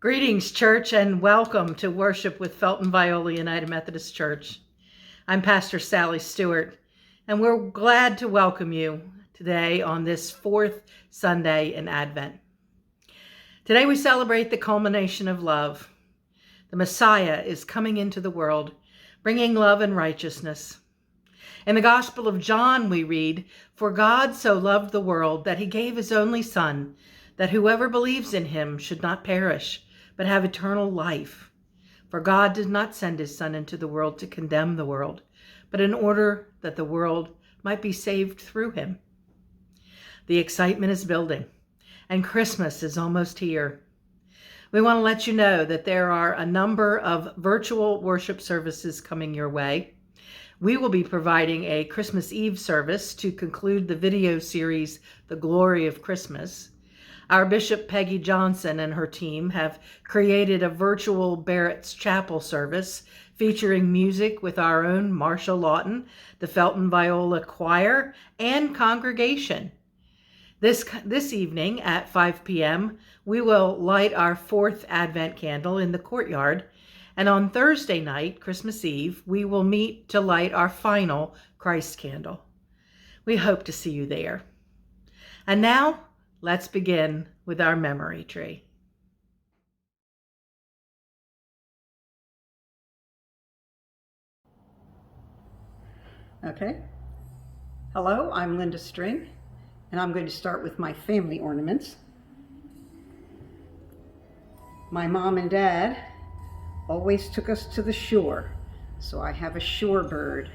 Greetings, church, and welcome to worship with Felton-Viola United Methodist Church. I'm Pastor Sally Stewart, and we're glad to welcome you today on this fourth Sunday in Advent. Today we celebrate the culmination of love. The Messiah is coming into the world, bringing love and righteousness. In the Gospel of John we read, "For God so loved the world that he gave his only Son, that whoever believes in him should not perish, but have eternal life. For God did not send his Son into the world to condemn the world, but in order that the world might be saved through him." The excitement is building, and Christmas is almost here. We want to let you know that there are a number of virtual worship services coming your way. We will be providing a Christmas Eve service to conclude the video series, The Glory of Christmas. Our Bishop Peggy Johnson and her team have created a virtual Barrett's Chapel service featuring music with our own Marsha Lawton, the Felton-Viola Choir, and congregation. This evening at 5 p.m., we will light our fourth Advent candle in the courtyard, and on Thursday night, Christmas Eve, we will meet to light our final Christ candle. We hope to see you there. And now, let's begin with our memory tree. Okay. Hello, I'm Linda String, and I'm going to start with my family ornaments. My mom and dad always took us to the shore, so I have a shore bird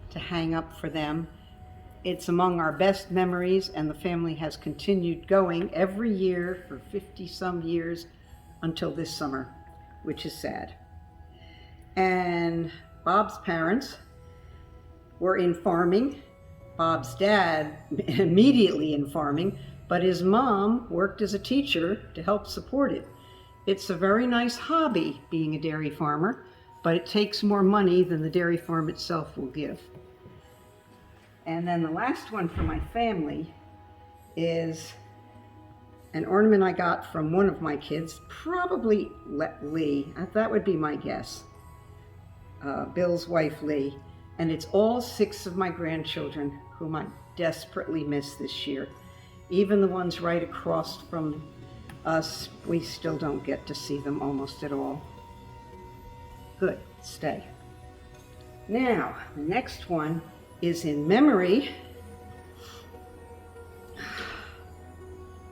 to hang up for them. It's among our best memories, and the family has continued going every year for 50-some years until this summer, which is sad. And Bob's parents were in farming. Bob's dad immediately in farming, but his mom worked as a teacher to help support it. It's a very nice hobby being a dairy farmer, but it takes more money than the dairy farm itself will give. And then the last one for my family is an ornament I got from one of my kids, probably Lee. That would be my guess. Bill's wife, Lee. And it's all 6 of my grandchildren whom I desperately miss this year. Even the ones right across from us, we still don't get to see them almost at all. Good, stay. Now, the next one is in memory.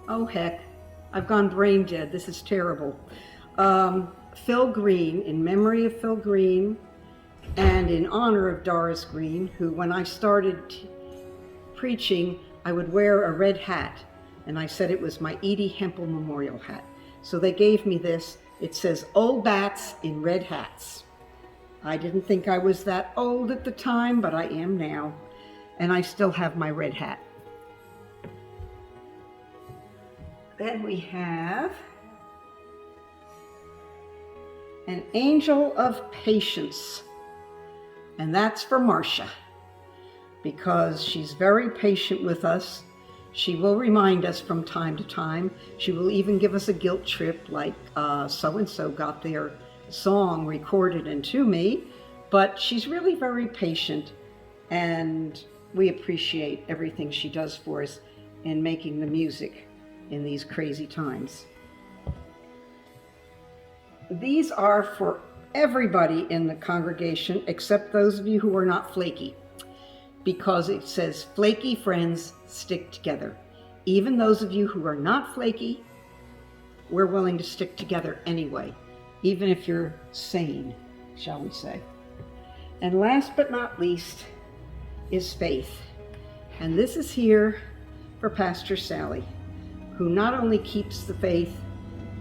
Oh heck, I've gone brain dead. This is terrible. Phil Green, in memory of Phil Green, and in honor of Doris Green, who when I started preaching, I would wear a red hat, and I said it was my Edie Hempel Memorial hat. So they gave me this. It says, "Old Bats in Red Hats." I didn't think I was that old at the time, but I am now, and I still have my red hat. Then we have an Angel of Patience, and that's for Marcia, because she's very patient with us. She will remind us from time to time. She will even give us a guilt trip, like so-and-so got their song recorded and to me, but she's really very patient, and we appreciate everything she does for us in making the music in these crazy times. These are for everybody in the congregation except those of you who are not flaky, because it says, "Flaky friends stick together." Even those of you who are not flaky, we're willing to stick together anyway, even if you're sane, shall we say. And last but not least is faith. And this is here for Pastor Sally, who not only keeps the faith,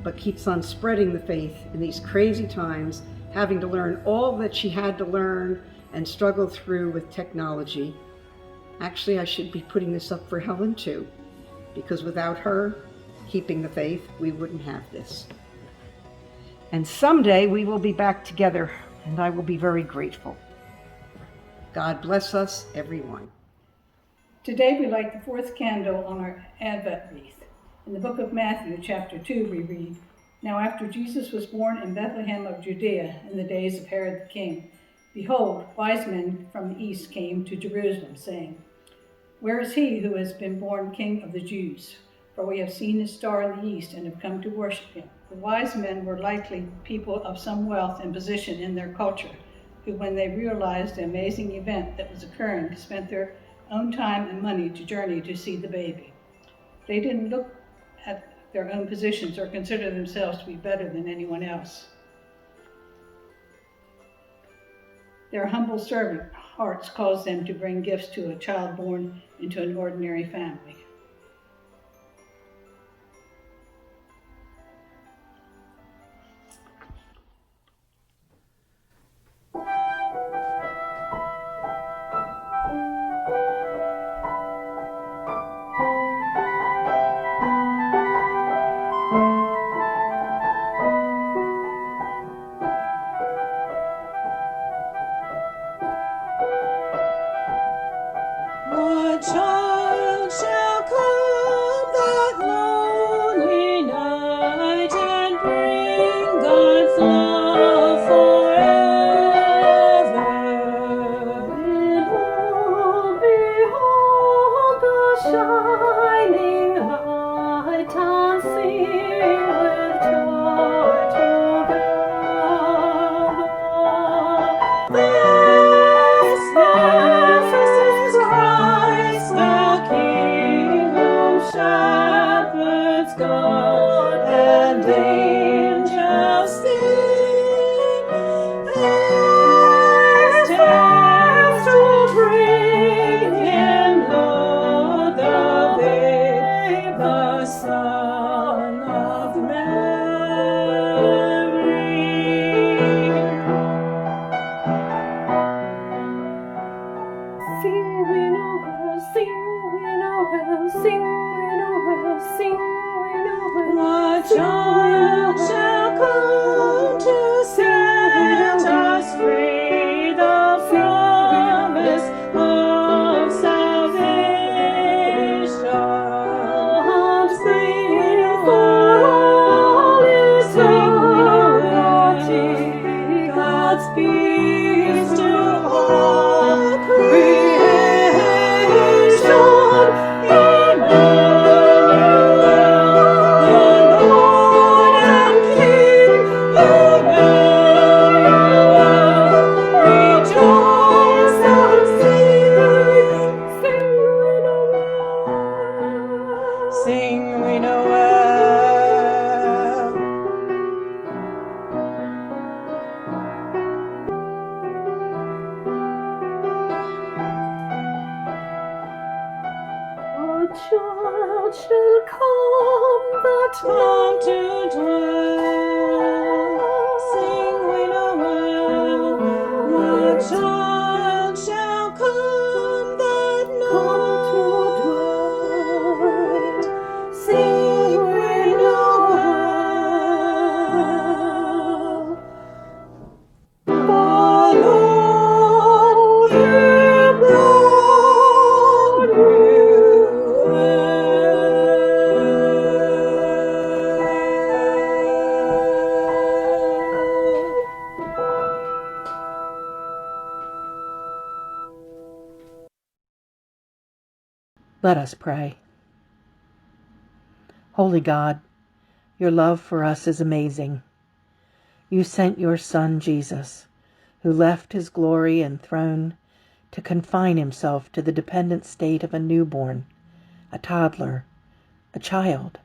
but keeps on spreading the faith in these crazy times, having to learn all that she had to learn and struggle through with technology. Actually, I should be putting this up for Helen too, because without her keeping the faith, we wouldn't have this. And someday we will be back together, and I will be very grateful. God bless us, everyone. Today we light the fourth candle on our Advent wreath. In the book of Matthew, chapter 2, we read, Now after Jesus was born in Bethlehem of Judea in the days of Herod the king, behold, wise men from the east came to Jerusalem, saying, Where is he who has been born King of the Jews? For we have seen his star in the east and have come to worship him. The wise men were likely people of some wealth and position in their culture, who, when they realized the amazing event that was occurring, spent their own time and money to journey to see the baby. They didn't look at their own positions or consider themselves to be better than anyone else. Their humble servant hearts caused them to bring gifts to a child born into an ordinary family. What child shall come that lonely night and bring God's love forever? Behold the shining light and sing with joy together. This is Christ the King, whom shepherds guard and angels sing. Haste to bring him low, the babe, the Son of Mary. Sing we know well, sing we know well, sing we know well, sing we know well. What child shall come to set us free? The promise of salvation. Sing for all eternity, God's peace to all creation. Emmanuel, the Lord and King. Emmanuel, rejoice and sing. Sing we know well. A child shall come that come to dwell. Sing we know well. A child shall come that come to dwell. Sing we know well. Follow him, Lord, Let us pray. Holy God, your love for us is amazing. You sent your Son, Jesus, who left his glory and throne to confine himself to the dependent state of a newborn, a toddler, a child,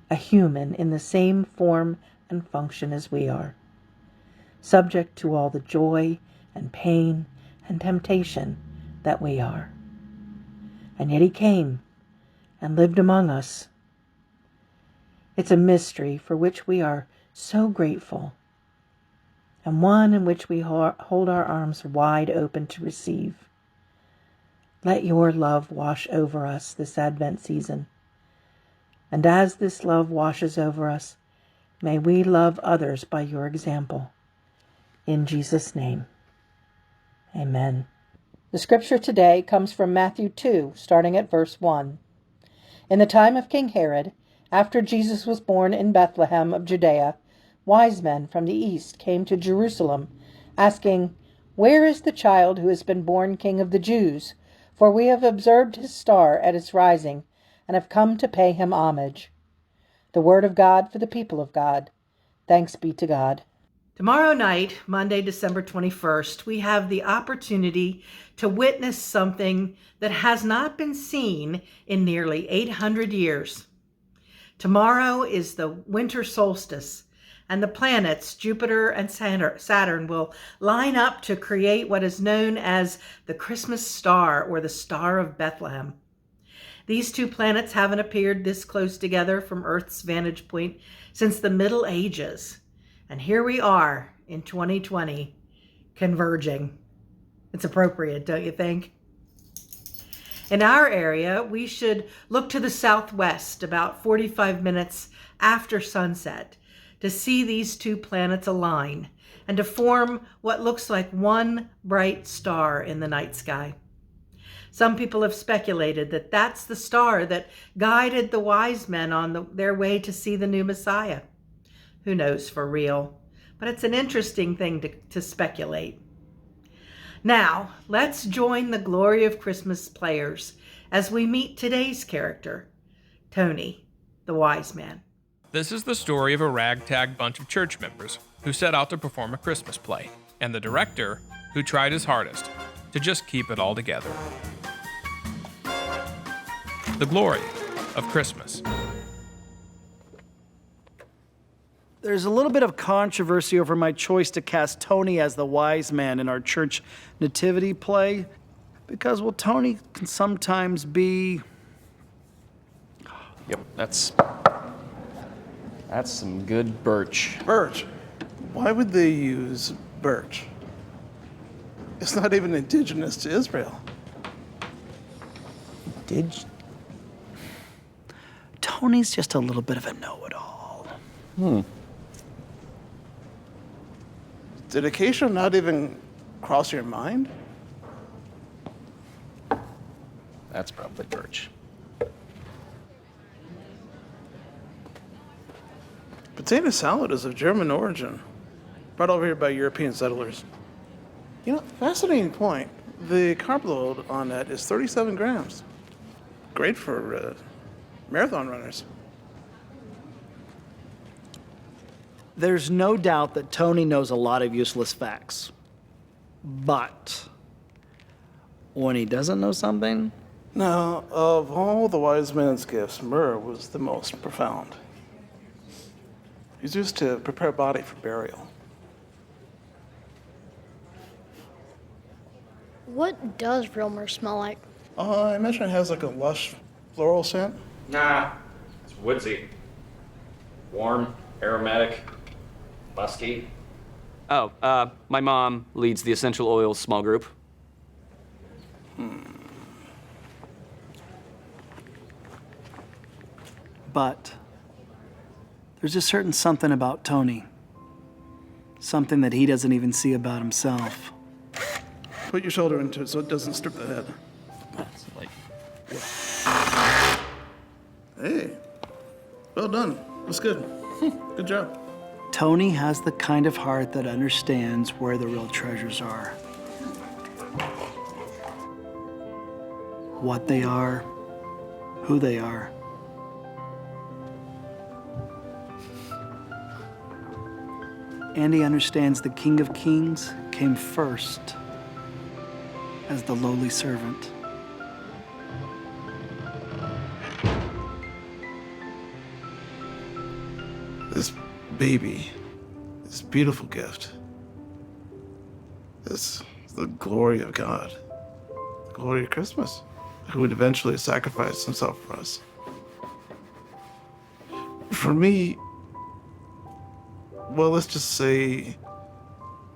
a human in the same form and function as we are, subject to all the joy and pain and temptation that we are. And yet he came and lived among us. It's a mystery for which we are so grateful, and one in which we hold our arms wide open to receive. Let your love wash over us this Advent season. And as this love washes over us, may we love others by your example. In Jesus' name, amen. The scripture today comes from Matthew 2, starting at verse 1. In the time of King Herod, After Jesus was born in Bethlehem of Judea, wise men from the east came to Jerusalem, asking, "Where is the child who has been born King of the Jews? For we have observed his star at its rising, and have come to pay him homage." The word of God for the people of God. Thanks be to God. Tomorrow night, Monday, December 21st, we have the opportunity to witness something that has not been seen in nearly 800 years. Tomorrow is the winter solstice, and the planets Jupiter and Saturn will line up to create what is known as the Christmas star, or the Star of Bethlehem. These two planets haven't appeared this close together from Earth's vantage point since the Middle Ages. And here we are in 2020, converging. It's appropriate, don't you think? In our area, we should look to the southwest about 45 minutes after sunset to see these two planets align and to form what looks like one bright star in the night sky. Some people have speculated that that's the star that guided the wise men on their way to see the new Messiah. Who knows for real? But it's an interesting thing to speculate. Now, let's join the Glory of Christmas players as we meet today's character, Tony, the wise man. This is the story of a ragtag bunch of church members who set out to perform a Christmas play, and the director who tried his hardest to just keep it all together. The Glory of Christmas. There's a little bit of controversy over my choice to cast Tony as the wise man in our church nativity play, because, well, Tony can sometimes be... Yep, that's some good birch. Birch? Why would they use birch? It's not even indigenous to Israel. Tony's just a little bit of a know-it-all. Did acacia not even cross your mind? That's probably birch. Potato salad is of German origin, brought over here by European settlers. You know, fascinating point. The carb load on that is 37 grams. Great for marathon runners. There's no doubt that Tony knows a lot of useless facts. But when he doesn't know something... Now, of all the wise men's gifts, myrrh was the most profound. It was used to prepare a body for burial. What does real myrrh smell like? I imagine it has like a lush floral scent. Nah, it's woodsy. Warm, aromatic, musky. Oh, my mom leads the essential oils small group. But there's a certain something about Tony. Something that he doesn't even see about himself. Put your shoulder into it so it doesn't strip the head. That's like, Hey, well done. That's good. Good job. Tony has the kind of heart that understands where the real treasures are. What they are, who they are. And he understands the King of Kings came first as the lowly servant. This baby, this beautiful gift, is the glory of God, the glory of Christmas, who would eventually sacrifice himself for us. For me, well, let's just say,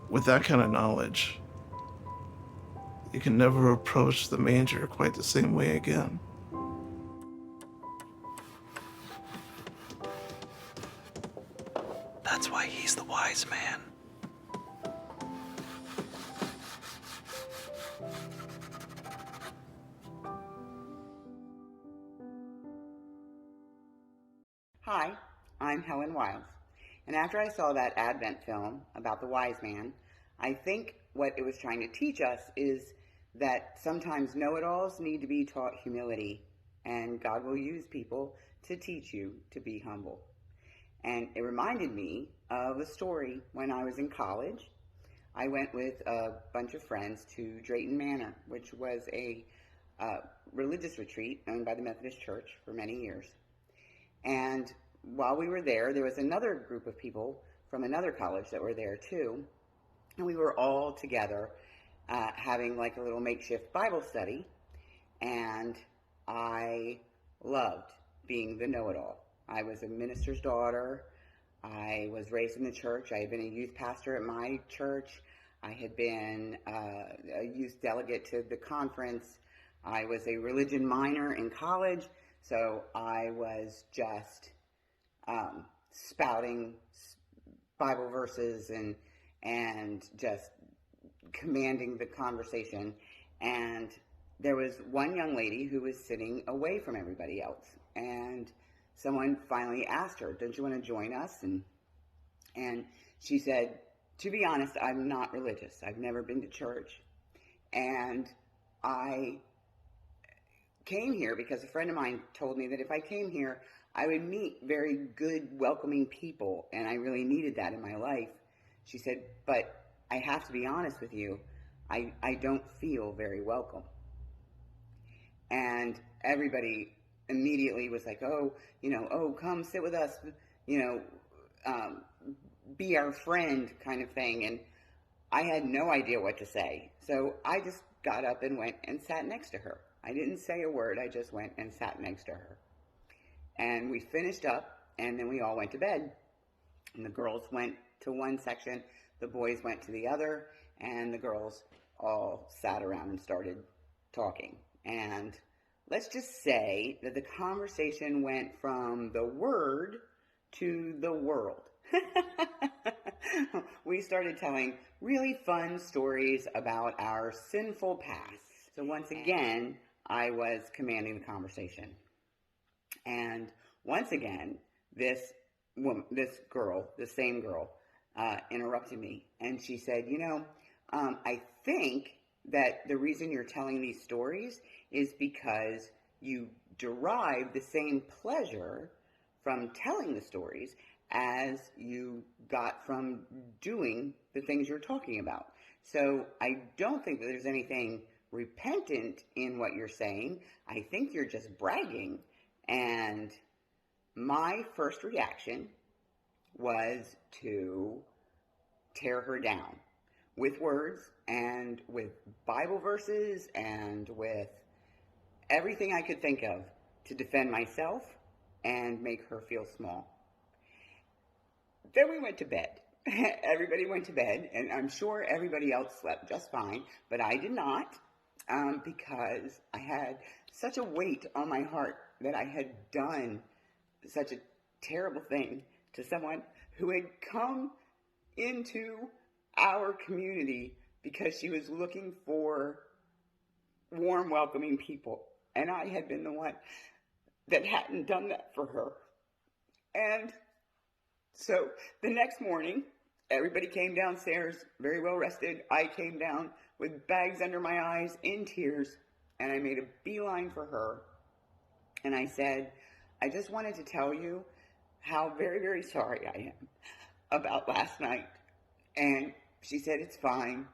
with that kind of knowledge, you can never approach the manger quite the same way again. That's why he's the wise man. And after I saw that Advent film about the wise man, I think what it was trying to teach us is that sometimes know-it-alls need to be taught humility, and God will use people to teach you to be humble. And it reminded me of a story when I was in college. I went with a bunch of friends to Drayton Manor, which was a religious retreat owned by the Methodist Church for many years. And while we were there was another group of people from another college that were there too. And we were all together having like a little makeshift Bible study. And I loved being the know-it-all. I was a minister's daughter. I was raised in the church. I had been a youth pastor at my church. I had been a youth delegate to the conference. I was a religion minor in college. So I was just spouting Bible verses and just commanding the conversation. And there was one young lady who was sitting away from everybody else. And someone finally asked her, "Don't you want to join us?" And she said, "To be honest, I'm not religious. I've never been to church. And I came here because a friend of mine told me that if I came here, I would meet very good, welcoming people, and I really needed that in my life." She said, "But I have to be honest with you, I don't feel very welcome." And everybody immediately was like, "Oh, come sit with us, be our friend," kind of thing. And I had no idea what to say. So I just got up and went and sat next to her. I didn't say a word. I just went and sat next to her. And we finished up, and then we all went to bed. And the girls went to one section, the boys went to the other, and the girls all sat around and started talking. And let's just say that the conversation went from the word to the world. We started telling really fun stories about our sinful past. So once again, I was commanding the conversation. And once again, this same girl, interrupted me. And she said, "I think that the reason you're telling these stories is because you derive the same pleasure from telling the stories as you got from doing the things you're talking about. So I don't think that there's anything repentant in what you're saying. I think you're just bragging." And my first reaction was to tear her down with words and with Bible verses and with everything I could think of to defend myself and make her feel small. Then we went to bed. Everybody went to bed, and I'm sure everybody else slept just fine, but I did not, because I had such a weight on my heart that I had done such a terrible thing to someone who had come into our community because she was looking for warm, welcoming people. And I had been the one that hadn't done that for her. And so the next morning, everybody came downstairs, very well rested. I came down with bags under my eyes, in tears, and I made a beeline for her. And I said, "I just wanted to tell you how very, very sorry I am about last night." And she said, "It's fine."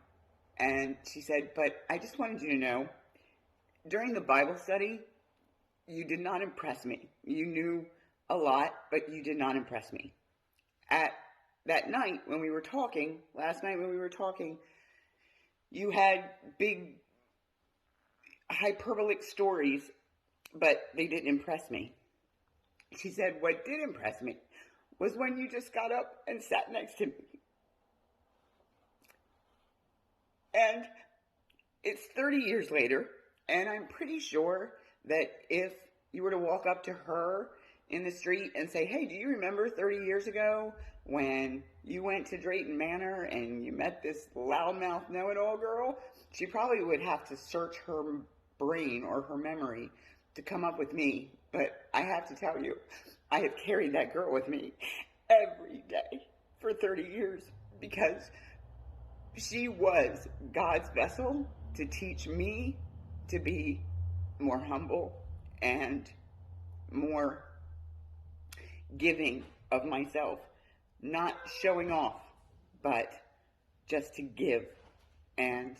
And she said, "But I just wanted you to know, during the Bible study, you did not impress me. You knew a lot, but you did not impress me. At that night when we were talking, last night when we were talking, you had big hyperbolic stories, but they didn't impress me." She said, "What did impress me was when you just got up and sat next to me." And it's 30 years later, and I'm pretty sure that if you were to walk up to her in the street and say, "Hey, do you remember 30 years ago when you went to Drayton Manor and you met this loudmouth know-it-all girl?" She probably would have to search her brain or her memory to come up with me. But I have to tell you, I have carried that girl with me every day. for 30 years because she was God's vessel to teach me to be more humble and more giving of myself, not showing off, but just to give. And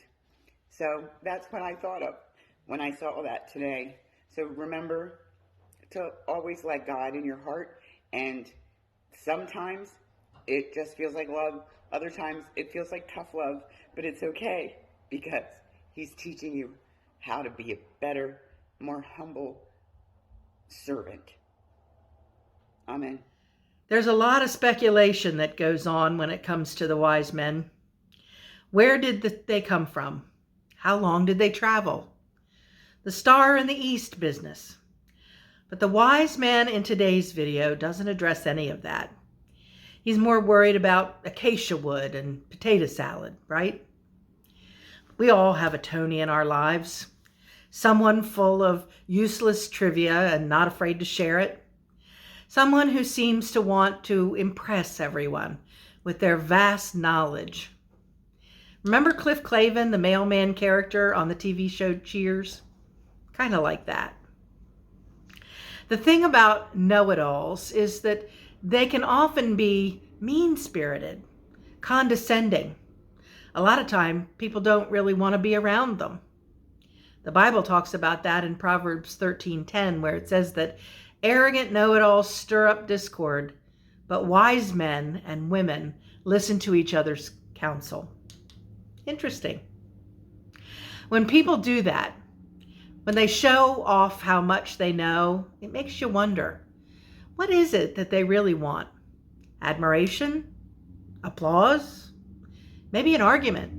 so that's what I thought of when I saw that today. So remember to always let God in your heart, and sometimes it just feels like love, other times it feels like tough love, but it's okay because He's teaching you how to be a better, more humble servant. Amen. There's a lot of speculation that goes on when it comes to the wise men. Where did they come from? How long did they travel? The star in the east business. But the wise man in today's video doesn't address any of that. He's more worried about acacia wood and potato salad, right? We all have a Tony in our lives. Someone full of useless trivia and not afraid to share it. Someone who seems to want to impress everyone with their vast knowledge. Remember Cliff Clavin, the mailman character on the TV show Cheers? Kind of like that. The thing about know-it-alls is that they can often be mean-spirited, condescending. A lot of time, people don't really want to be around them. The Bible talks about that in Proverbs 13:10, where it says that arrogant know-it-alls stir up discord, but wise men and women listen to each other's counsel. Interesting. When people do that, when they show off how much they know, it makes you wonder, what is it that they really want? Admiration? Applause? Maybe an argument?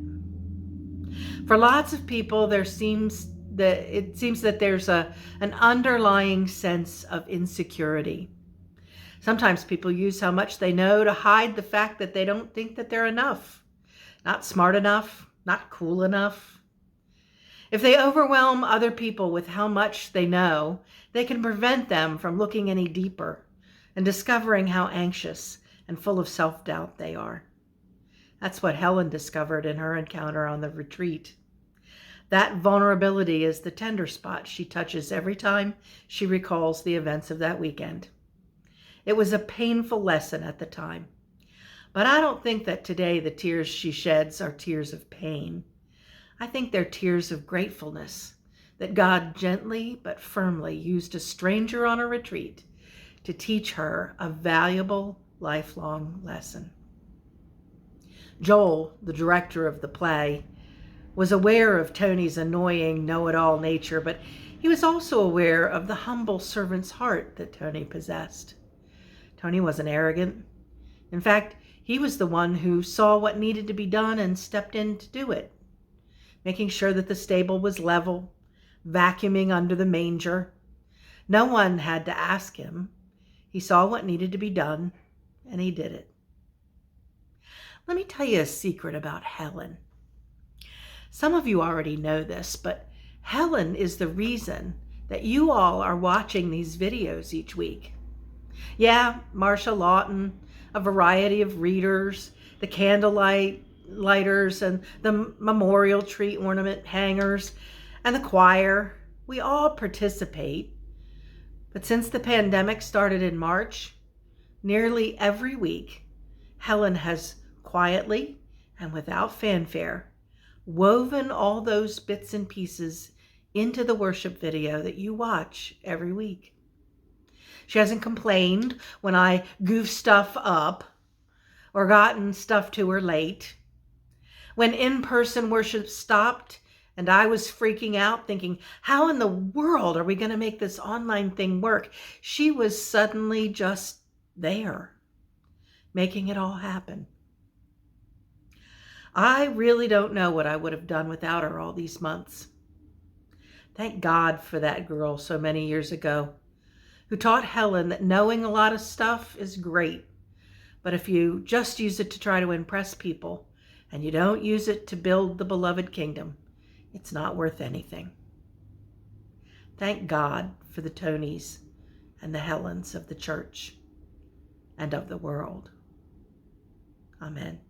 For lots of people, it seems that there's an underlying sense of insecurity. Sometimes people use how much they know to hide the fact that they don't think that they're enough, not smart enough, not cool enough. If they overwhelm other people with how much they know, they can prevent them from looking any deeper and discovering how anxious and full of self-doubt they are. That's what Helen discovered in her encounter on the retreat. That vulnerability is the tender spot she touches every time she recalls the events of that weekend. It was a painful lesson at the time, but I don't think that today the tears she sheds are tears of pain. I think they're tears of gratefulness that God gently but firmly used a stranger on a retreat to teach her a valuable lifelong lesson. Joel, the director of the play, was aware of Tony's annoying know-it-all nature, but he was also aware of the humble servant's heart that Tony possessed. Tony wasn't arrogant. In fact, he was the one who saw what needed to be done and stepped in to do it, making sure that the stable was level, vacuuming under the manger. No one had to ask him. He saw what needed to be done, and he did it. Let me tell you a secret about Helen. Some of you already know this, but Helen is the reason that you all are watching these videos each week. Yeah, Marcia Lawton, a variety of readers, the candlelighters and the memorial tree ornament hangers, and the choir, we all participate. But since the pandemic started in March, nearly every week, Helen has quietly and without fanfare woven all those bits and pieces into the worship video that you watch every week. She hasn't complained when I goof stuff up or gotten stuff to her late. When in-person worship stopped and I was freaking out thinking, how in the world are we going to make this online thing work? She was suddenly just there, making it all happen. I really don't know what I would have done without her all these months. Thank God for that girl so many years ago who taught Helen that knowing a lot of stuff is great, but if you just use it to try to impress people and you don't use it to build the beloved kingdom, it's not worth anything. Thank God for the Tonys and the Helens of the church and of the world. Amen.